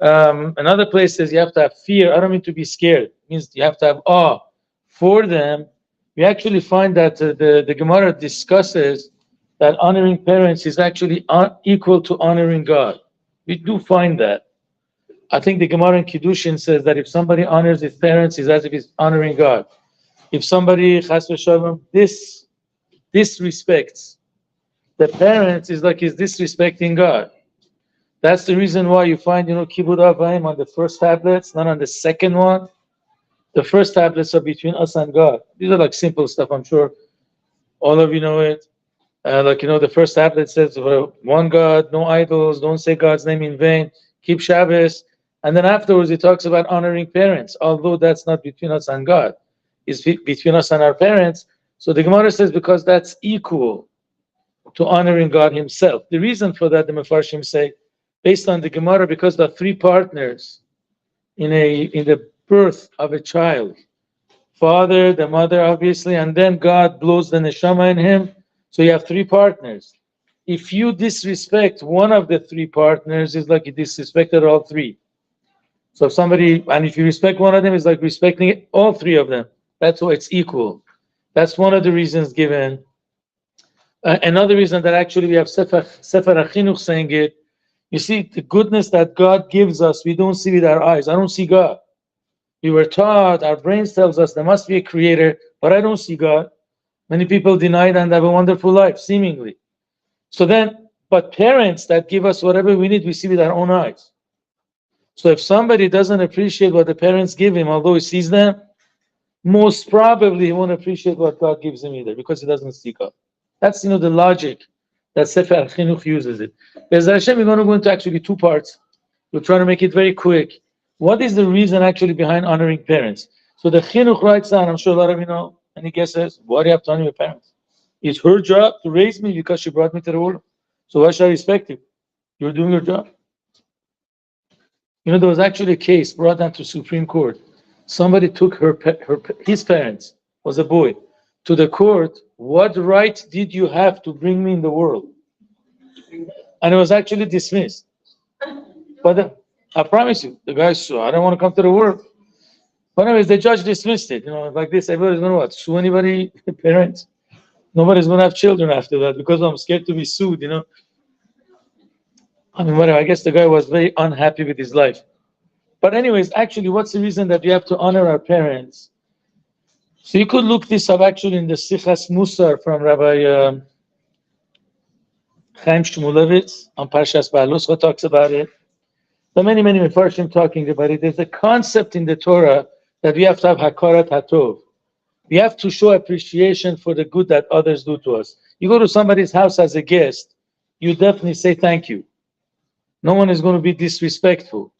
Another place says you have to have fear. I don't mean to be scared. It means you have to have awe for them. We actually find that the Gemara discusses that honoring parents is actually equal to honoring God. We do find that. I think the Gemara in Kiddushin says that if somebody honors his parents, it's as if he's honoring God. If somebody chas v'shalom disrespects the parents, is like he's disrespecting God. That's the reason why you find, Kibbud Avayim on the first tablets, not on the second one. The first tablets are between us and God. These are like simple stuff. I'm sure all of you know it. The first tablet says, one God, no idols, don't say God's name in vain, keep Shabbos. And then afterwards, it talks about honoring parents, although that's not between us and God. It's between us and our parents. So the Gemara says, because that's equal to honoring God himself. The reason for that, the Mefarshim say, based on the Gemara, because there are three partners in the birth of a child. Father, the mother, obviously, and then God blows the neshama in him. So you have three partners. If you disrespect one of the three partners, it's like you disrespected all three. So if you respect one of them, it's like respecting all three of them. That's why it's equal. That's one of the reasons given. Another reason that actually we have Sefer HaChinuch saying it, you see, the goodness that God gives us, we don't see with our eyes. I don't see God. We were taught, our brains tells us there must be a creator, but I don't see God. Many people deny that and have a wonderful life, seemingly. But parents that give us whatever we need, we see with our own eyes. So if somebody doesn't appreciate what the parents give him, although he sees them, most probably he won't appreciate what God gives him either, because he doesn't see God. That's the logic that Sefer HaChinuch uses it. Be'ez Hashem, we're going to go into actually two parts. We'll try to make it very quick. What is the reason actually behind honoring parents? So the Chinuch writes down, I'm sure a lot of you know, and he guesses, why do you have to honor your parents? It's her job to raise me because she brought me to the world. So why should I respect you? You're doing your job. There was actually a case brought down to Supreme Court. Somebody took his parents, was a boy, to the court. What right did you have to bring me in the world? And it was actually dismissed. But I promise you, the guy said, I don't want to come to the world. But anyways, the judge dismissed it. Like this, everybody's going to what? Sue anybody, parents? Nobody's going to have children after that because I'm scared to be sued, I mean, whatever. I guess the guy was very unhappy with his life. But anyways, actually, what's the reason that we have to honor our parents? So you could look this up actually in the Sichas Musar from Rabbi Chaim Shmulevitz on Parshas Ba'alos, talks about it. There are many Mefarshim talking about it. There's a concept in the Torah that we have to have Hakarat HaTov. We have to show appreciation for the good that others do to us. You go to somebody's house as a guest, you definitely say thank you. No one is going to be disrespectful.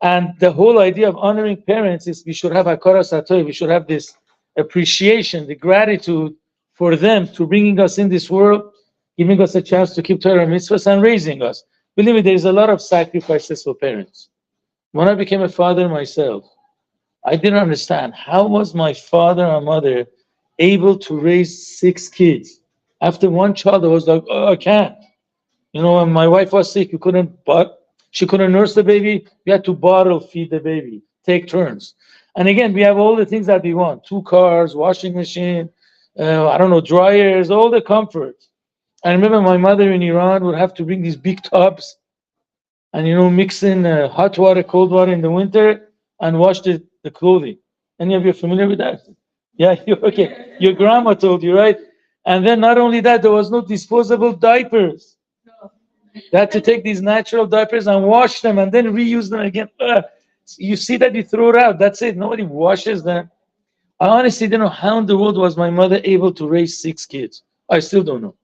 And the whole idea of honoring parents is we should have Hakarat HaTov. We should have this appreciation, the gratitude for them to bringing us in this world, giving us a chance to keep Torah mitzvahs and raising us. Believe me, there is a lot of sacrifices for parents. When I became a father myself, I didn't understand how was my father and mother able to raise 6 kids. After one child, I was like, oh, I can't. When my wife was sick, she couldn't nurse the baby. We had to bottle feed the baby, take turns. And again, we have all the things that we want: 2 cars, washing machine, dryers, all the comforts. I remember my mother in Iran would have to bring these big tubs and, mix in hot water, cold water in the winter and wash the clothing. Any of you familiar with that? Yeah, okay. Your grandma told you, right? And then not only that, there was no disposable diapers. They had to take these natural diapers and wash them and then reuse them again. You see that, you throw it out. That's it. Nobody washes them. I honestly don't know how in the world was my mother able to raise 6 kids. I still don't know.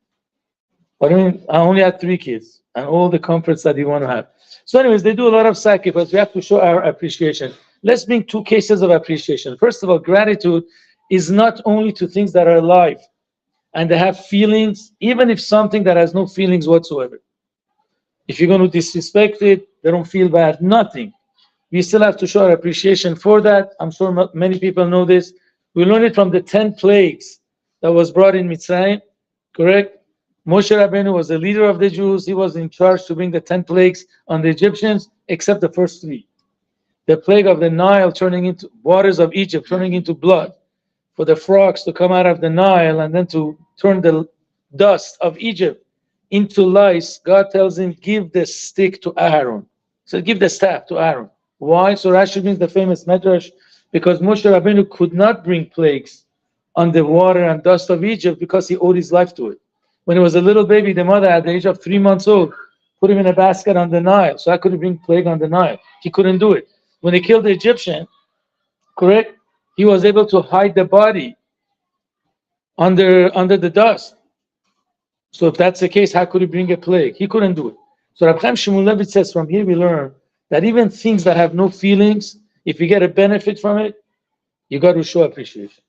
But I only had 3 kids and all the comforts that you want to have. So anyways, they do a lot of sacrifice. We have to show our appreciation. Let's bring 2 cases of appreciation. First of all, gratitude is not only to things that are alive and they have feelings, even if something that has no feelings whatsoever. If you're going to disrespect it, they don't feel bad, nothing. We still have to show our appreciation for that. I'm sure many people know this. We learned it from the 10 plagues that was brought in Mitzrayim, correct? Moshe Rabbeinu was the leader of the Jews. He was in charge to bring the 10 plagues on the Egyptians, except the first 3. The plague of the Nile turning into waters of Egypt, turning into blood, for the frogs to come out of the Nile and then to turn the dust of Egypt into lice. God tells him, give the stick to Aaron. So give the staff to Aaron. Why? So Rashi brings the famous Medrash, because Moshe Rabbeinu could not bring plagues on the water and dust of Egypt because he owed his life to it. When he was a little baby, the mother at the age of 3 months old put him in a basket on the Nile. So how could he bring plague on the Nile? He couldn't do it. When he killed the Egyptian, correct, he was able to hide the body under the dust. So if that's the case, how could he bring a plague? He couldn't do it. So Rab Chaim Shmulevitz says, from here we learn that even things that have no feelings, if you get a benefit from it, you got to show appreciation.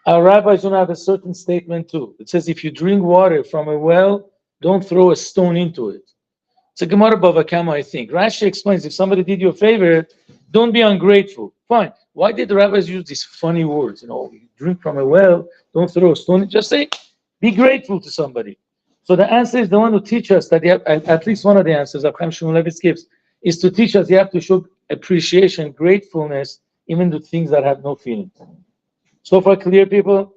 Our rabbis don't have a certain statement too. It says if you drink water from a well, don't throw a stone into it. It's a Gemara Bava Kama, I think. Rashi explains, if somebody did you a favor, don't be ungrateful. Fine. Why did the rabbis use these funny words? You drink from a well, don't throw a stone. Just say, be grateful to somebody. So the answer is the one to teach us that you have, at least one of the answers Chaim Shmulevitz gives, is to teach us you have to show appreciation, gratefulness, even to things that have no feelings. So far clear, people?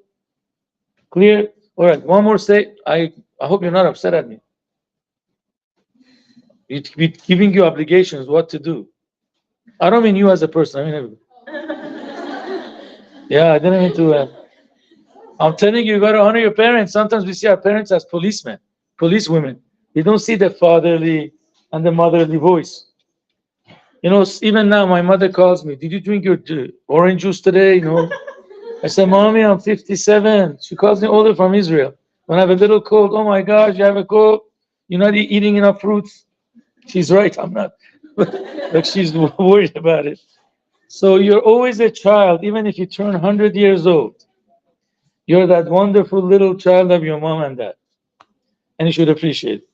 Clear? All right, one more say. I hope you're not upset at me. It's giving you obligations, what to do. I don't mean you as a person, I mean everybody. Yeah, I didn't mean to. I'm telling you, you got to honor your parents. Sometimes we see our parents as policemen, policewomen. You don't see the fatherly and the motherly voice. Even now, my mother calls me, did you drink your orange juice today? I said, Mommy, I'm 57. She calls me older from Israel. When I have a little cold, oh my gosh, you have a cold? You're not eating enough fruits? She's right, I'm not. But she's worried about it. So you're always a child, even if you turn 100 years old. You're that wonderful little child of your mom and dad. And you should appreciate it.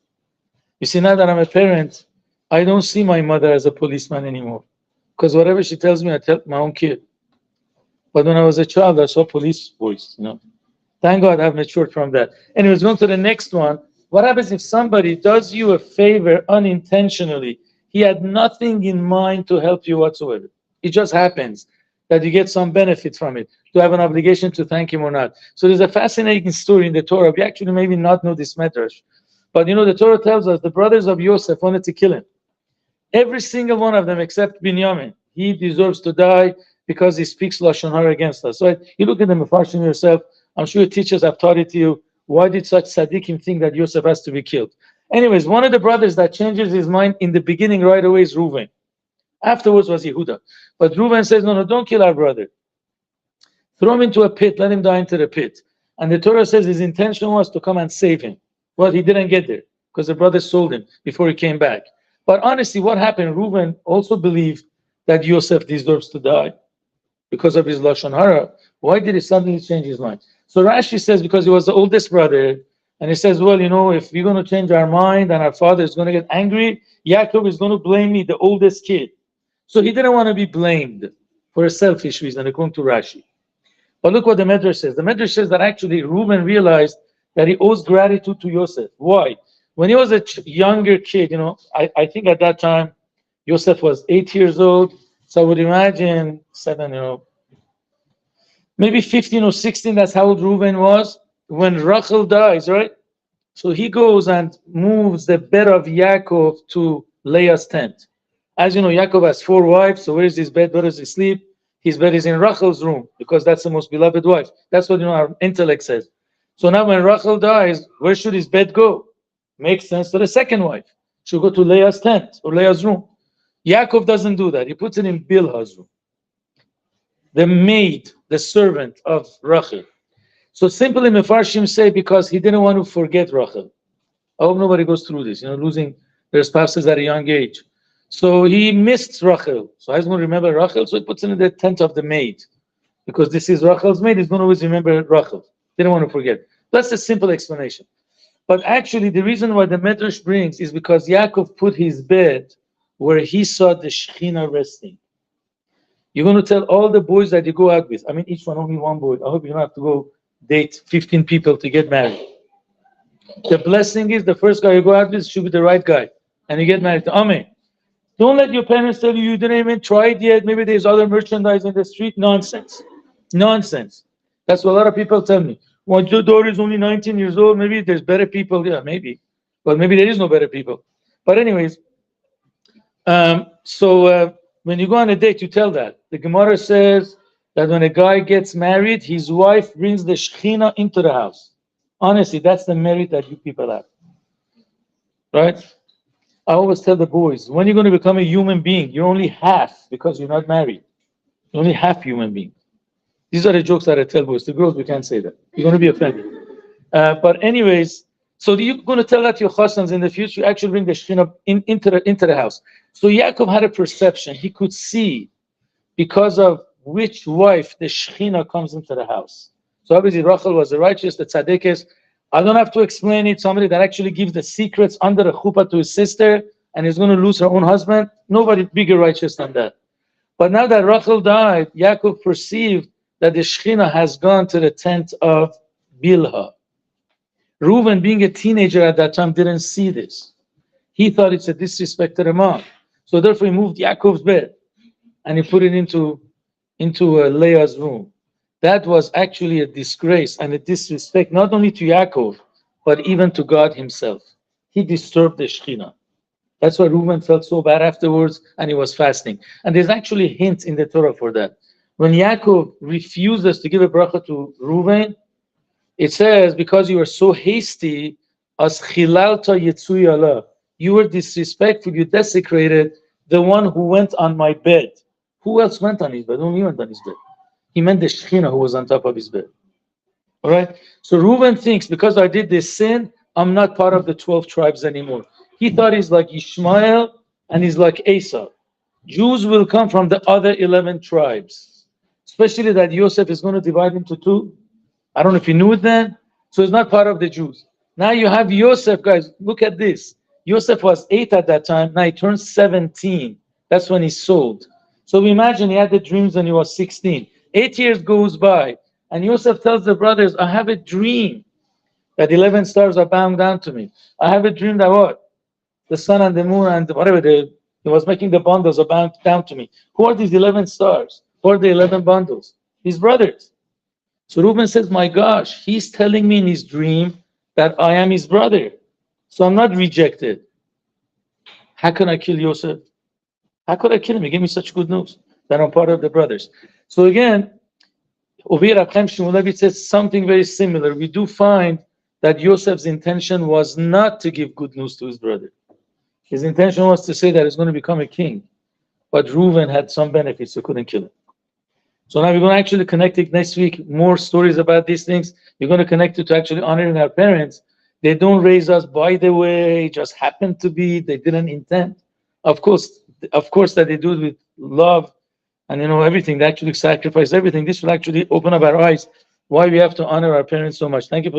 You see, now that I'm a parent, I don't see my mother as a policeman anymore. Because whatever she tells me, I tell my own kid. But when I was a child, I saw police voice, Thank God I've matured from that. Anyways, going to the next one. What happens if somebody does you a favor unintentionally? He had nothing in mind to help you whatsoever. It just happens that you get some benefit from it. Do you have an obligation to thank him or not? So there's a fascinating story in the Torah. We actually maybe not know this medrash. But the Torah tells us the brothers of Yosef wanted to kill him. Every single one of them except Binyamin. He deserves to die because he speaks Lashon Hara against us. So you look at the Mefarshim yourself. I'm sure your teachers have taught it to you. Why did such tzaddikim think that Yosef has to be killed? Anyways, one of the brothers that changes his mind in the beginning right away is Reuven. Afterwards was Yehuda. But Reuven says, no, don't kill our brother. Throw him into a pit, let him die into the pit. And the Torah says his intention was to come and save him. Well, he didn't get there because the brothers sold him before he came back. But honestly, what happened? Reuven also believed that Yosef deserves to die because of his Lashon Hara. Why did he suddenly change his mind? So Rashi says because he was the oldest brother, and he says, well, if we're going to change our mind and our father is going to get angry, Yaakov is going to blame me, the oldest kid. So he didn't want to be blamed for a selfish reason, according to Rashi. But look what the Medrash says. The Medrash says that actually Reuben realized that he owes gratitude to Yosef. Why? When he was a younger kid, I think at that time, Yosef was 8 years old. So I would imagine 7, maybe 15 or 16, that's how old Reuben was. When Rachel dies, right? So he goes and moves the bed of Yaakov to Leah's tent. As you know, Yaakov has 4 wives, so where is his bed? Where does he sleep? His bed is in Rachel's room, because that's the most beloved wife. That's what our intellect says. So now when Rachel dies, where should his bed go? Makes sense to the second wife. Should go to Leah's tent or Leah's room. Yaakov doesn't do that. He puts it in Bilhah's room. The maid, the servant of Rachel. So simply Mefarshim say because he didn't want to forget Rachel. I hope nobody goes through this, losing their spouses at a young age. So he missed Rachel. So he's going to remember Rachel, so he puts it in the tent of the maid. Because this is Rachel's maid, he's going to always remember Rachel. Didn't want to forget. That's a simple explanation. But actually, the reason why the Medrash brings is because Yaakov put his bed where he saw the Shekhinah resting. You're going to tell all the boys that you go out with, each one, only one boy. I hope you don't have to go date 15 people to get married. The blessing is the first guy you go out with should be the right guy, and you get married. Amen. Don't let your parents tell you didn't even try it yet. Maybe there's other merchandise in the street. Nonsense. Nonsense. That's what a lot of people tell me. Well, your daughter is only 19 years old. Maybe there's better people. Yeah, maybe. But maybe there is no better people. But anyways, when you go on a date, you tell that. The Gemara says that when a guy gets married, his wife brings the Shekhinah into the house. Honestly, that's the merit that you people have. Right? I always tell the boys, when you're going to become a human being, you're only half because you're not married. You're only half human being. These are the jokes that I tell boys. The girls, we can't say that. You're going to be offended. But anyways, so you're going to tell that to your chasans in the future, you actually bring the Shekhinah into the house. So Yaakov had a perception. He could see because of which wife the Shekhinah comes into the house. So obviously Rachel was the righteous, the tzaddikus. I don't have to explain it. Somebody that actually gives the secrets under the chuppah to his sister and is going to lose her own husband. Nobody bigger righteous than that. But now that Rachel died, Yaakov perceived that the Shekhinah has gone to the tent of Bilhah. Reuven, being a teenager at that time, didn't see this. He thought it's a disrespect to the mom. So therefore he moved Yaakov's bed and he put it into Leah's room. That was actually a disgrace and a disrespect, not only to Yaakov, but even to God himself. He disturbed the Shekhinah. That's why Reuven felt so bad afterwards and he was fasting. And there's actually hints in the Torah for that. When Yaakov refuses to give a bracha to Reuven, it says, because you were so hasty, as chilalta yitzui Allah, you were disrespectful, you desecrated the one who went on my bed. Who else went on his bed? Only he went on his bed. He meant the Shekhinah who was on top of his bed. All right? So Reuven thinks, because I did this sin, I'm not part of the 12 tribes anymore. He thought he's like Ishmael and he's like Esau. Jews will come from the other 11 tribes. Especially that Yosef is going to divide into two. I don't know if you knew it then. So he's not part of the Jews. Now you have Yosef, guys. Look at this. Yosef was 8 at that time. Now he turns 17. That's when he's sold. So we imagine he had the dreams when he was 16. 8 years goes by, and Yosef tells the brothers, I have a dream that 11 stars are bound down to me. I have a dream that what? The sun and the moon and whatever, he was making the bundles are bound down to me. Who are these 11 stars? Who are the 11 bundles? His brothers. So Reuben says, my gosh, he's telling me in his dream that I am his brother. So I'm not rejected. How can I kill Yosef? How could I kill him? He gave me such good news that I'm part of the brothers. So again, Ovir Chaim Shmulevitz says something very similar. We do find that Yosef's intention was not to give good news to his brother. His intention was to say that he's going to become a king. But Reuven had some benefits, so couldn't kill him. So now we're going to actually connect it next week. More stories about these things. We're going to connect it to actually honoring our parents. They don't raise us by the way, it just happened to be, they didn't intend. Of course that they do it with love and everything. They actually sacrifice everything. This will actually open up our eyes why we have to honor our parents so much. Thank you for